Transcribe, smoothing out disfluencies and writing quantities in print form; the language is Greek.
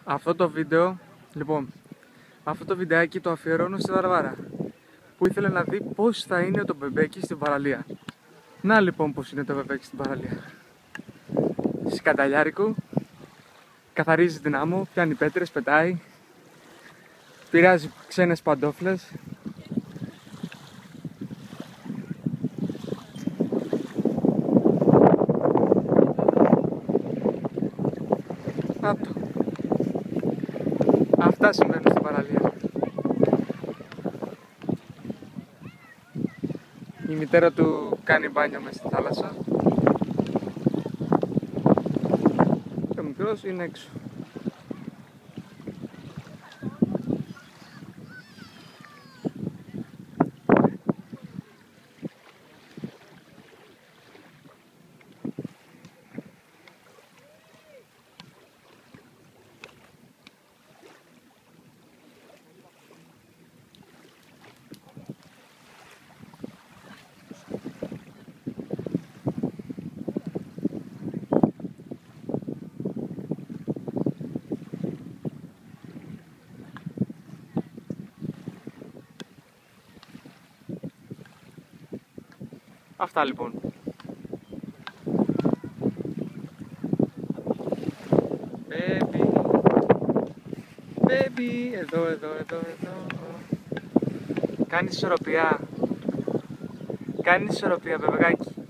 Αυτό το βίντεο, λοιπόν, αυτό το βιντεάκι το αφιερώνω στη Βαρβάρα, που ήθελε να δει πώς θα είναι το μπεμπέκι στην παραλία. Να λοιπόν πώς είναι το μπεμπέκι στην παραλία. Σκανταλιάρικο, καθαρίζει την άμμο, πιάνει πέτρες, πετάει, πειράζει ξένες παντόφλες. Να το. Αυτά συμβαίνουν στην παραλία. Η μητέρα του κάνει μπάνιο μες στη θάλασσα και ο μικρός είναι έξω. Αυτά λοιπόν. Baby, εδώ. Κάνεις ισορροπία, μπεμπεγάκι.